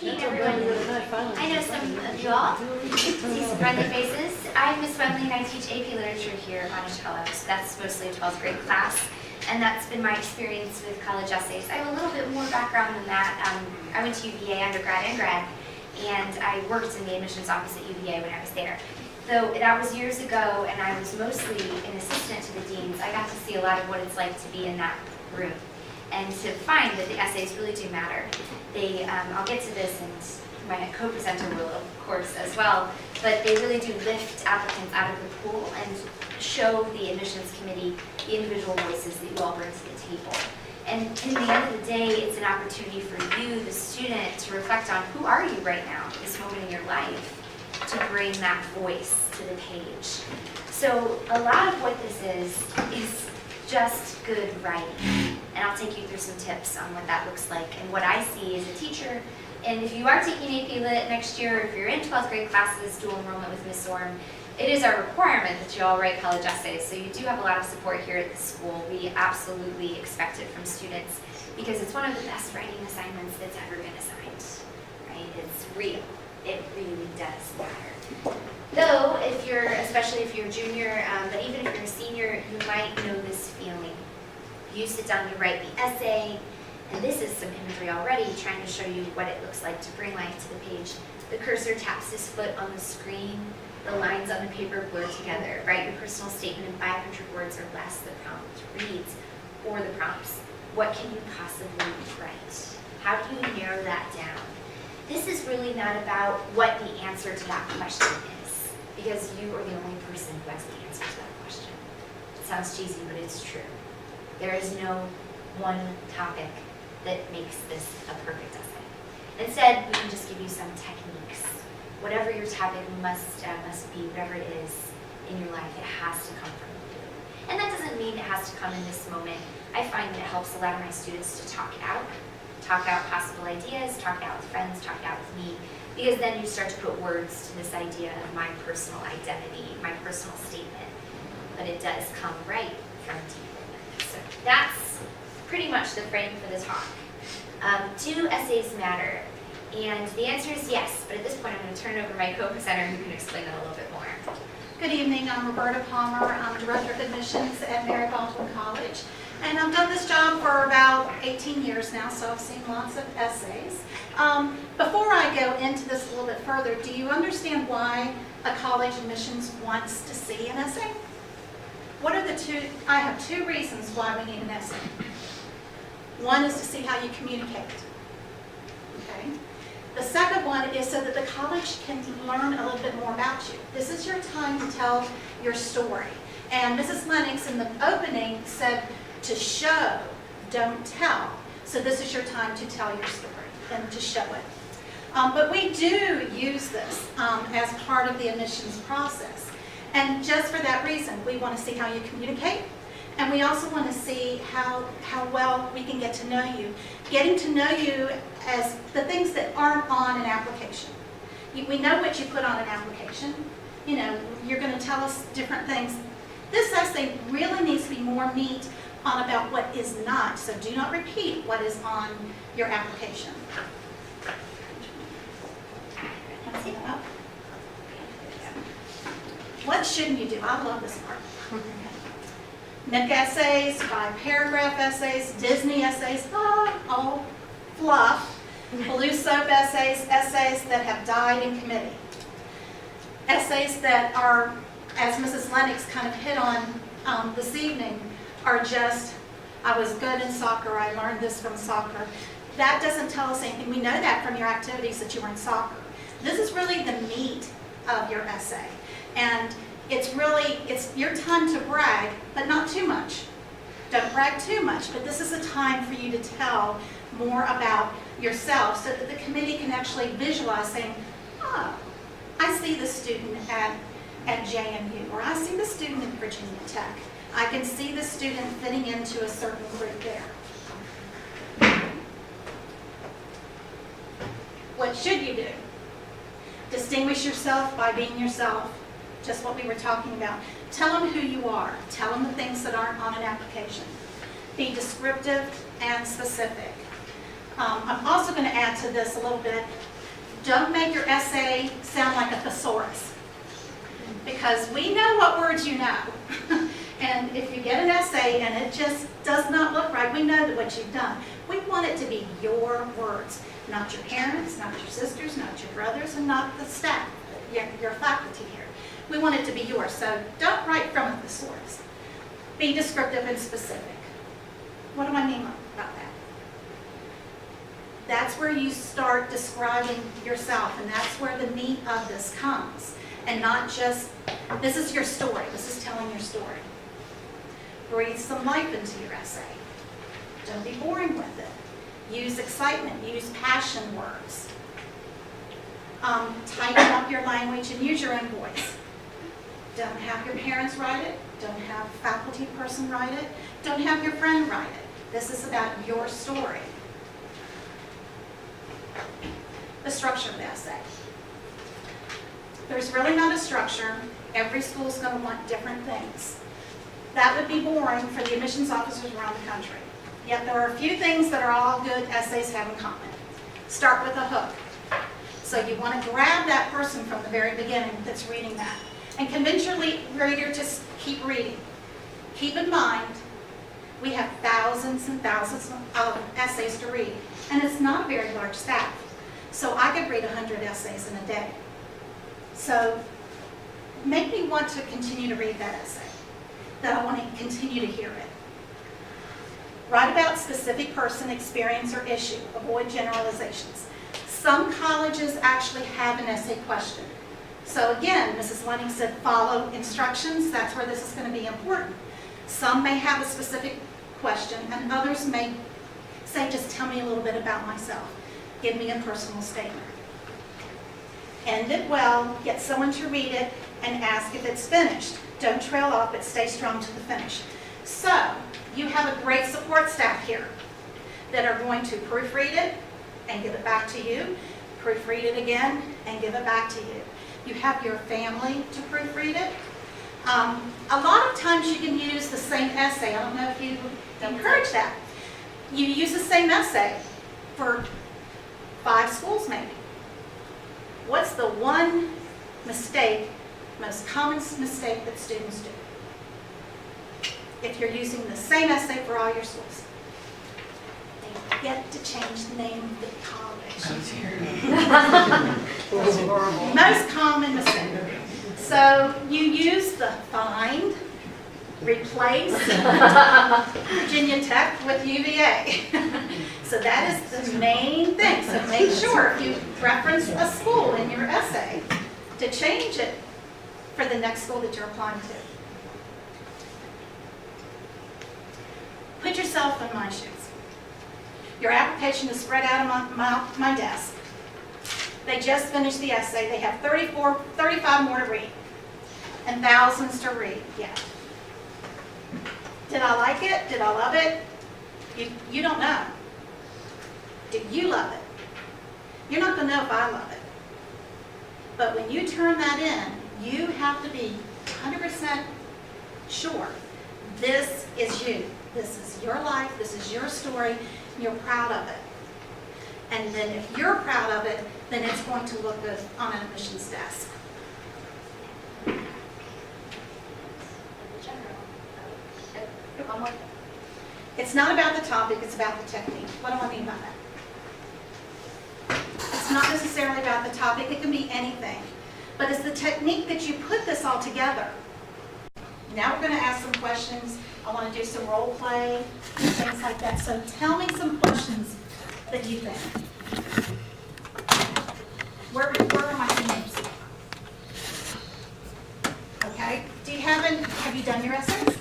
evening, everyone. I know some of you all. See some friendly faces. I'm Miss Wemley and I teach AP Literature here at Monticello. So that's mostly a 12th grade class. And that's been my experience with college essays. I have a little bit more background than that. I went to UVA undergrad and grad, and I worked in the admissions office at UVA when I was there. Though that was years ago, and I was mostly an assistant to the deans, I got to see a lot of what it's like to be in that room and to find that the essays really do matter. I'll get to this, and my co-presenter will, of course, as well, but they really do lift applicants out of the pool and show the admissions committee the individual voices that you all bring to the table. And in the end of the day, it's an opportunity for you, the student, to reflect on who are you right now, at this moment in your life, to bring that voice to the page. So a lot of what this is just good writing. And I'll take you through some tips on what that looks like and what I see as a teacher. And if you are taking AP Lit next year, or if you're in 12th grade classes, dual enrollment with Ms. Orm, it is our requirement that you all write college essays. So you do have a lot of support here at the school. We absolutely expect it from students because it's one of the best writing assignments that's ever been assigned, right? It's real. It really does matter. Though, especially if you're a junior, but even if you're a senior, you might know this feeling. You sit down, you write the essay, and this is some imagery already trying to show you what it looks like to bring life to the page. The cursor taps his foot on the screen, the lines on the paper blur together. Write your personal statement in 500 words or less, the prompt reads, or the prompts. What can you possibly write? How do you narrow that down? This is really not about what the answer to that question is, because you are the only person who has the answer to that question. It sounds cheesy, but it's true. There is no one topic that makes this a perfect essay. Instead, we can just give you some techniques. Whatever your topic must be, whatever it is in your life, it has to come from you. And that doesn't mean it has to come in this moment. I find that it helps a lot of my students to talk it out possible ideas, talk it out with friends, talk it out with me, because then you start to put words to this idea of my personal identity, my personal statement. But it does come right from deep within. So that's pretty much the frame for the talk. Do essays matter? And the answer is yes, but at this point I'm going to turn it over to my co-presenter who can explain that a little bit more. Good evening, I'm Roberta Palmer. I'm Director of Admissions at Mary Baldwin College. And I've done this job for about 18 years now, so I've seen lots of essays. Before I go into this a little bit further, do you understand why a college admissions wants to see an essay? What are the two? I have two reasons why we need an essay. One is to see how you communicate. Okay. The second one is so that the college can learn a little bit more about you. This is your time to tell your story. And Mrs. Lennox in the opening said to show, don't tell. So this is your time to tell your story and to show it. But we do use this as part of the admissions process. And just for that reason, we want to see how you communicate. And we also want to see how well we can get to know you. Getting to know you as the things that aren't on an application. We know what you put on an application. You know, you're going to tell us different things. This essay really needs to be more meat on about what is not. So do not repeat what is on your application. What shouldn't you do? I love this part. NIC essays, 5-paragraph essays, Disney essays, all fluff. Blue soap essays, essays that have died in committee. Essays that are, as Mrs. Lennox kind of hit on this evening, are just, I was good in soccer, I learned this from soccer. That doesn't tell us anything. We know that from your activities that you were in soccer. This is really the meat of your essay. And it's your time to brag, but not too much. Don't brag too much, but this is a time for you to tell more about yourself so that the committee can actually visualize saying, oh, I see the student at JMU, or I see the student at Virginia Tech. I can see the student fitting into a certain group there. What should you do? Distinguish yourself by being yourself. Just what we were talking about. Tell them who you are. Tell them the things that aren't on an application. Be descriptive and specific. I'm also going to add to this a little bit. Don't make your essay sound like a thesaurus, because we know what words you know. And if you get an essay and it just does not look right, we know that what you've done. We want it to be your words, not your parents, not your sisters, not your brothers, and not the staff, your faculty here. We want it to be yours, so don't write from a thesaurus. Be descriptive and specific. What do I mean about that? That's where you start describing yourself, and that's where the meat of this comes. And not just, this is your story, this is telling your story. Breathe some life into your essay. Don't be boring with it. Use excitement, use passion words. Tighten up your language and use your own voice. Don't have your parents write it. Don't have a faculty person write it. Don't have your friend write it. This is about your story. The structure of the essay. There's really not a structure. Every school is going to want different things. That would be boring for the admissions officers around the country. Yet there are a few things that are all good essays have in common. Start with a hook. So you want to grab that person from the very beginning that's reading that and convince your reader to keep reading. Keep in mind, we have thousands and thousands of essays to read, and it's not a very large staff. So I could read 100 essays in a day. So make me want to continue to read that essay, that I want to continue to hear it. Write about specific person, experience, or issue. Avoid generalizations. Some colleges actually have an essay question. So again, Mrs. Lenning said follow instructions. That's where this is going to be important. Some may have a specific question, and others may say, just tell me a little bit about myself. Give me a personal statement. End it well, get someone to read it, and ask if it's finished. Don't trail off, but stay strong to the finish. So, you have a great support staff here that are going to proofread it and give it back to you, proofread it again, and give it back to you. You have your family to proofread it. A lot of times you can use the same essay. I don't know if you encourage that. You use the same essay for 5 schools maybe. What's the one mistake, most common mistake that students do? If you're using the same essay for all your schools, they forget to change the name of the college. That's horrible. Most common mistake. So you use the find, replace Virginia Tech with UVA. So that is the main thing. So make sure if you reference a school in your essay to change it for the next school that you're applying to. Put yourself in my shoes. Your application is spread out on my desk. They just finished the essay. They have 35 more to read and thousands to read yet. Did I like it? Did I love it? You don't know. Do you love it? You're not going to know if I love it. But when you turn that in, you have to be 100% sure this is you. This is your life. This is your story. You're proud of it. And then if you're proud of it, then it's going to look good on an admissions desk. It's not about the topic, it's about the technique. What do I mean by that? It's not necessarily about the topic, it can be anything. But it's the technique that you put this all together. Now we're going to ask some questions. I want to do some role play, things like that. So tell me some questions that you think. Where are my teams? Okay. Have you done your essays?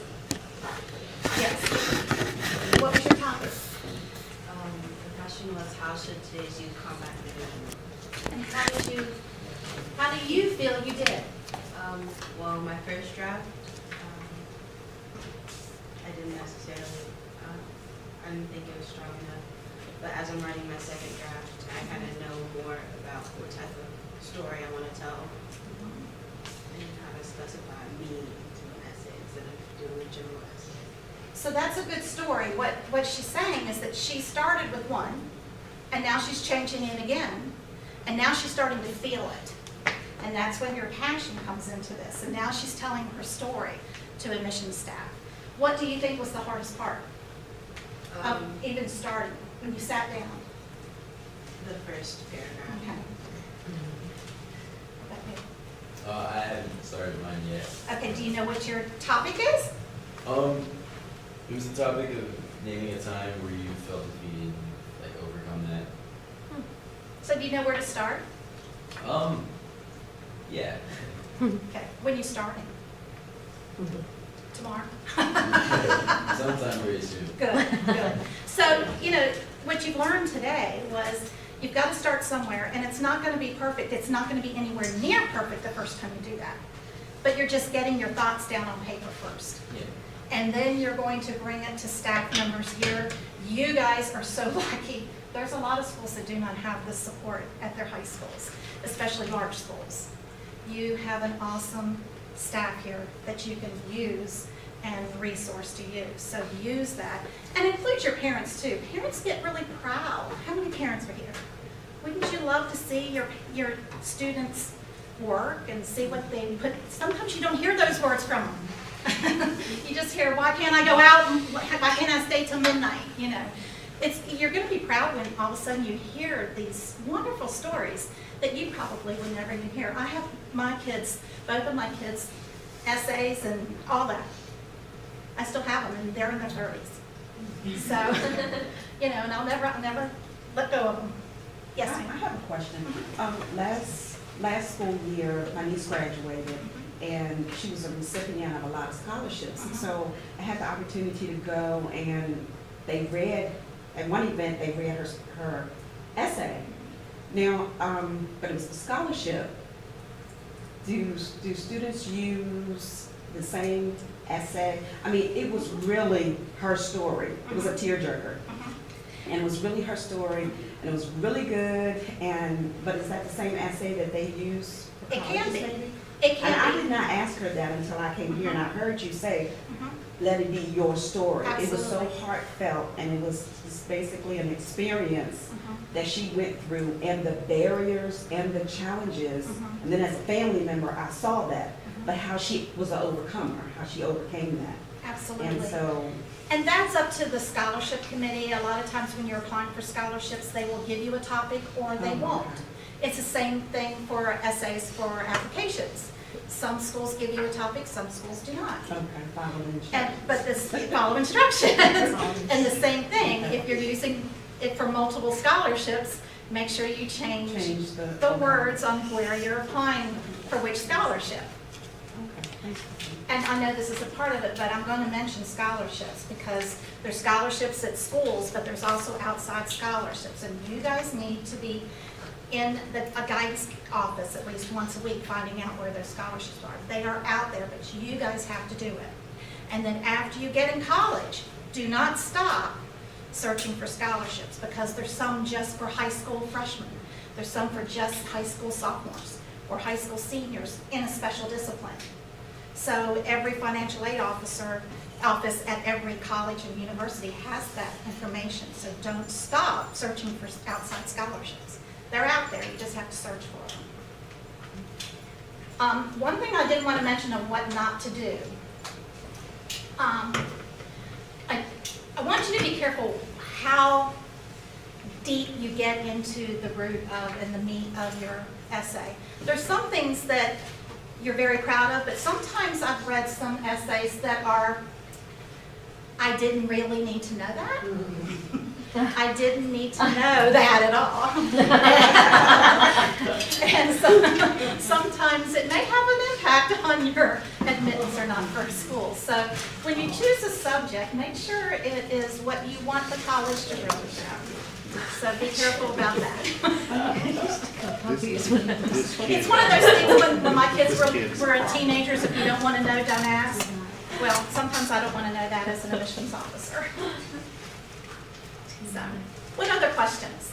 Yes. What was your topic? The question was, how should today's youth combat division? And how do you feel you did? Well, my first draft, I didn't necessarily, I didn't think it was strong enough. But as I'm writing my second draft, I kind of know more about what type of story I want to tell and how to specify me into an essay instead of doing a general essay. So that's a good story. What she's saying is that she started with one, and now she's changing it again. And now she's starting to feel it. And that's when your passion comes into this. And now she's telling her story to admissions staff. What do you think was the hardest part of even starting when you sat down? The first paragraph. Okay. I haven't started mine yet. Okay, do you know what your topic is? It was the topic of naming a time where you felt defeated, like overcome that. So do you know where to start? Yeah. Okay, when you starting? Tomorrow? Sometime very soon. Good, good. So, you know, what you've learned today was you've got to start somewhere, and it's not going to be perfect. It's not going to be anywhere near perfect the first time you do that. But you're just getting your thoughts down on paper first. Yeah. And then you're going to bring it to staff members here. You guys are so lucky. There's a lot of schools that do not have this support at their high schools, especially large schools. You have an awesome staff here that you can use and resource to use. So use that. And include your parents too. Parents get really proud. How many parents are here? Wouldn't you love to see your students work and see what they put? Sometimes you don't hear those words from them. You just hear, why can't I go out and why can't I stay till midnight? You know, you're going to be proud when all of a sudden you hear these wonderful stories that you probably would never even hear. I have my kids, both of my kids, essays and all that. I still have them, and they're in their 30s. So, you know, and I'll never let go of them. Yes, I ma'am. have a question. Last school year, my niece graduated, and she was a recipient of a lot of scholarships. And so I had the opportunity to go, and they read, at one event, they read her essay. Now, but it was a scholarship. Do students use the same essay? I mean, it was really her story. It was a tearjerker. And it was really her story, and it was really good. But is that the same essay that they use for It can colleges, be. maybe? It And I can did be. not ask her that until I came here, and I heard you say, Mhm. let it be your story. It was so Absolutely. heartfelt, and it was just basically an experience Mhm. that she went through, and the barriers and the challenges. Mhm. And then as a family member, I saw that, Mhm. but how she was an overcomer, how she overcame that. Absolutely. And so, And that's up to the scholarship committee. A lot of times when you're applying for scholarships, they will give you a topic or they Oh, won't. okay. It's the same thing for essays for applications. Some schools give you a topic, some schools do not. okay, follow the And, instructions. but this, you follow instructions. And the same thing, if you're using it for multiple scholarships, make sure you change Change the okay. words on where you're applying for which scholarship. Okay, thank you. And I know this is a part of it, but I'm going to mention scholarships because there's scholarships at schools, but there's also outside scholarships. And you guys need to be in a guidance office at least once a week finding out where those scholarships are. They are out there, but you guys have to do it. And then after you get in college, do not stop searching for scholarships because there's some just for high school freshmen. There's some for just high school sophomores or high school seniors in a special discipline. So every financial aid office at every college and university has that information. So don't stop searching for outside scholarships. They're out there, you just have to search for them. One thing I did want to mention of what not to do. I want you to be careful how deep you get into the root of and the meat of your essay. There's some things that you're very proud of, but sometimes I've read some essays that are, I didn't really need to know that. I didn't need to know that at all. And so, sometimes it may have an impact on your admittance or not for school. So when you choose a subject, make sure it is what you want the college to really show. So be careful about that. It's one of those things when my kids were teenagers, if you don't want to know, don't ask. Well, sometimes I don't want to know that as an admissions officer. So, what other questions?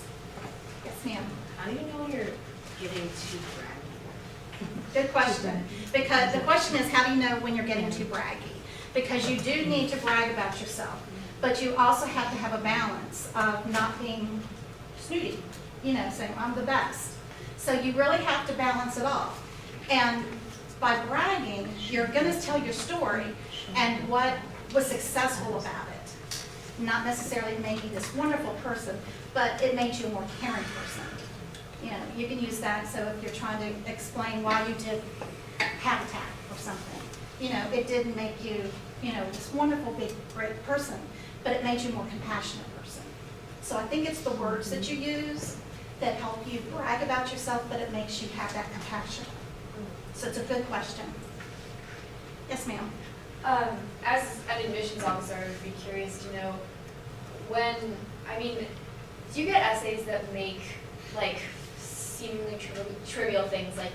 Yes, ma'am. How do you know you're getting too braggy? Good question. Because the question is, how do you know when you're getting too braggy? Because you do need to brag about yourself, but you also have to have a balance of not being snooty, you know, saying, I'm the best. So you really have to balance it off. And by bragging, you're gonna tell your story and what was successful about it. Not necessarily maybe this wonderful person, but it made you a more caring person. You know, you can use that, so if you're trying to explain why you did habitat or something, you know, it didn't make you, you know, this wonderful, big, great person, but it made you a more compassionate person. So I think it's the words that you use that help you brag about yourself, but it makes you have that compassion. So it's a good question. Yes, ma'am. As an admissions officer, I'd be curious to know when, I mean, do you get essays that make like seemingly trivial things like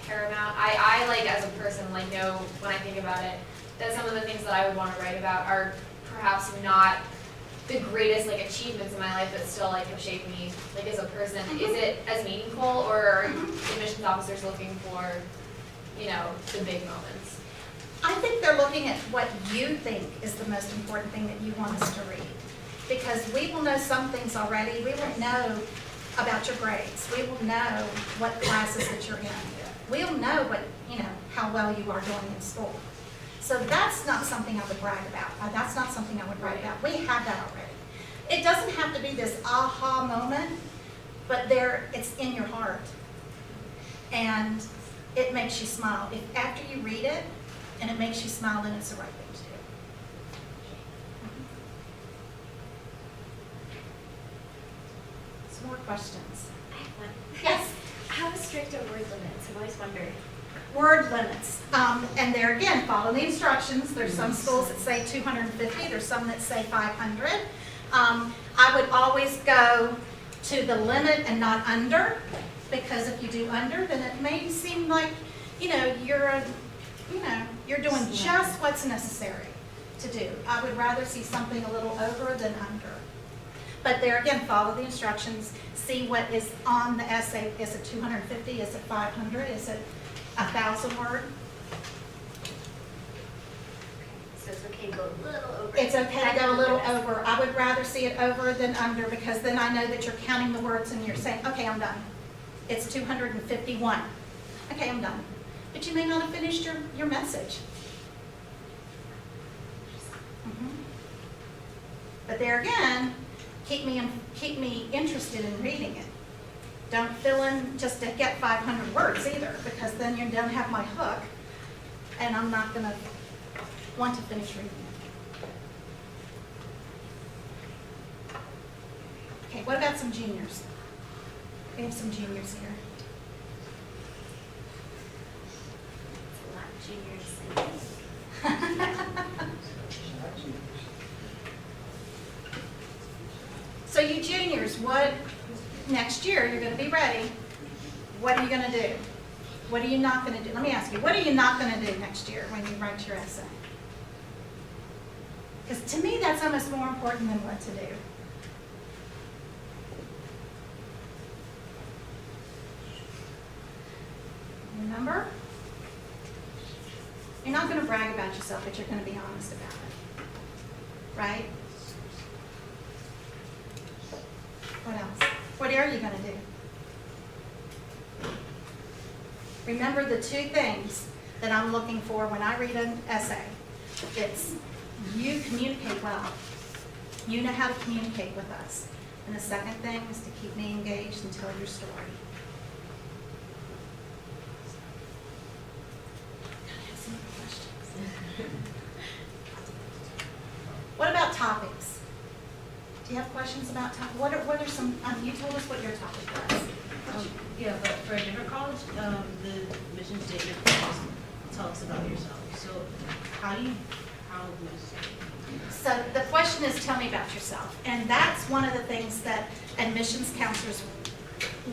paramount? I like as a person like know when I think about it that some of the things that I would want to write about are perhaps not the greatest like achievements in my life, but still like have shaped me like as a person. Is it as meaningful, or are admissions officers looking for, you know, the big moments? I think they're looking at what you think is the most important thing that you want us to read. Because we will know some things already. We will know about your grades. We will know what classes that you're in. We'll know what, you know, how well you are doing in school. So that's not something I would brag about. That's not something I would write about. We have that already. It doesn't have to be this aha moment, but it's in your heart. And it makes you smile. If after you read it and it makes you smile, then it's the right thing to do. Some more questions? I have one. Yes. How strict are word limits? I've always wondered. Word limits, and there again, follow the instructions. There's some schools that say 250, there's some that say 500. I would always go to the limit and not under, because if you do under, then it may seem like, you know, you're doing just what's necessary to do. I would rather see something a little over than under. But there again, follow the instructions, see what is on the essay. Is it 250? Is it 500? Is it 1,000 word? So it's okay to go a little over. It's okay to go a little over. I would rather see it over than under, because then I know that you're counting the words and you're saying, okay, I'm done. It's 251. Okay, I'm done. But you may not have finished your message. But there again, keep me interested in reading it. Don't fill in just to get 500 words either, because then you don't have my hook, and I'm not going to want to finish reading it. Okay, what about some juniors? We have some juniors here. It's a lot of juniors. So you juniors, next year you're going to be ready. What are you going to do? What are you not going to do? Let me ask you, what are you not going to do next year when you write your essay? Because to me, that's almost more important than what to do. Remember? You're not going to brag about yourself, but you're going to be honest about it. Right? What else? What are you going to do? Remember the two things that I'm looking for when I read an essay. It's you communicate well. You know how to communicate with us. And the second thing is to keep me engaged and tell your story. I have some more questions. What about topics? Do you have questions about topics? What are some, you told us what your topic was. Yeah, but for a different college, the mission statement talks about yourself. So how So the question is, tell me about yourself. And that's one of the things that admissions counselors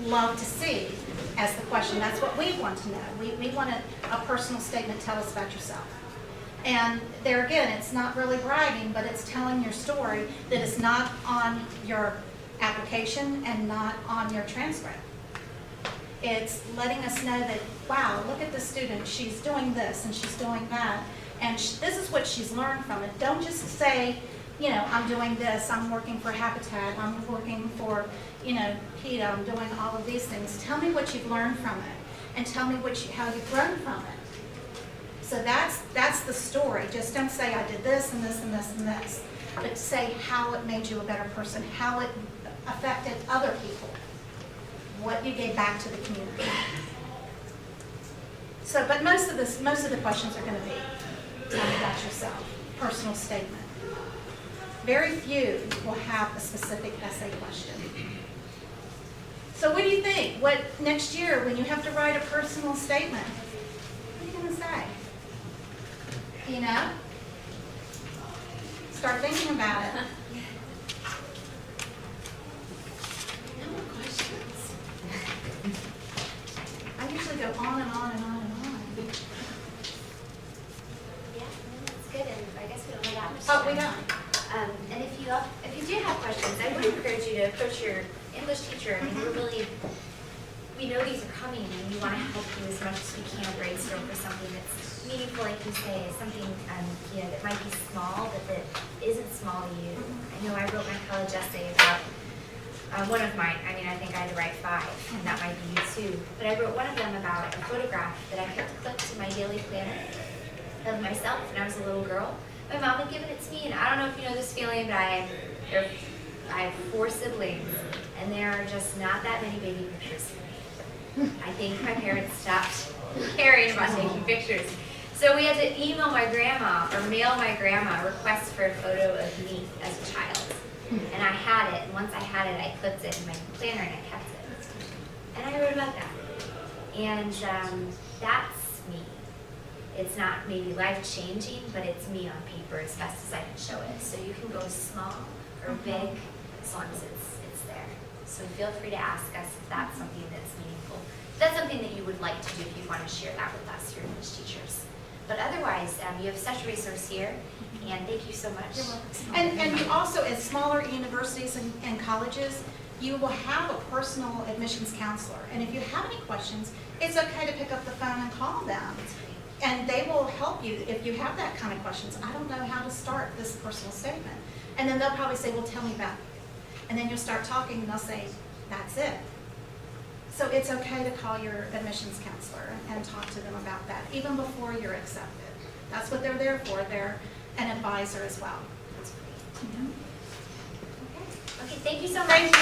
love to see as the question. That's what we want to know. We want a personal statement, tell us about yourself. And there again, it's not really bragging, but it's telling your story that is not on your application and not on your transcript. It's letting us know that, wow, look at this student, she's doing this and she's doing that, and this is what she's learned from it. Don't just say, I'm doing this, I'm working for Habitat, I'm working for, PETA, I'm doing all of these things. Tell me what you've learned from it, and tell me how you've grown from it. So that's the story. Just don't say I did this and this and this and this, but say how it made you a better person, how it affected other people, what you gave back to the community. So, but most of the questions are going to be, tell me about yourself, personal statement. Very few will have a specific essay question. So what do you think? What next year, when you have to write a personal statement, what are you going to say? Start thinking about it. No more questions. I usually go on and on and on and on. Yeah, that's good, and I guess we don't have that much Oh, time. we don't. And if you do have questions, I would encourage you to approach your English teacher. I mean, we know these are coming, and we want to help you as much as we can brainstorm for something that's meaningful, like you say, something that might be small, but that isn't small to you. I know I wrote my college essay about one of mine. I mean, I think I had to write 5, and that might be you too. But I wrote one of them about a photograph that I kept clipped in my daily planner of myself when I was a little girl. My mom had given it to me, and I don't know if you know this feeling, but I have 4 siblings, and there are just not that many baby pictures of me. I think my parents stopped caring about taking pictures. So we had to email my grandma or mail my grandma a request for a photo of me as a child. And I had it, and once I had it, I clipped it in my planner and I kept it. And I wrote about that. And that's me. It's not maybe life-changing, but it's me on paper as best as I can show it. So you can go small or big as long as it's there. So feel free to ask us if that's something that's meaningful. If that's something that you would like to do, if you want to share that with us, your English teachers. But otherwise, you have such a resource here, and thank you so much. You're welcome. And you also, at smaller universities and colleges, you will have a personal admissions counselor. And if you have any questions, it's okay to pick up the phone and call them. And they will help you if you have that kind of questions. I don't know how to start this personal statement. And then they'll probably say, well, tell me about it. And then you'll start talking and they'll say, that's it. So it's okay to call your admissions counselor and talk to them about that, even before you're accepted. That's what they're there for. They're an advisor as well. That's great. Okay, thank you so much. Thank you.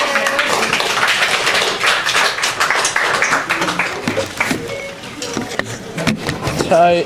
Hi.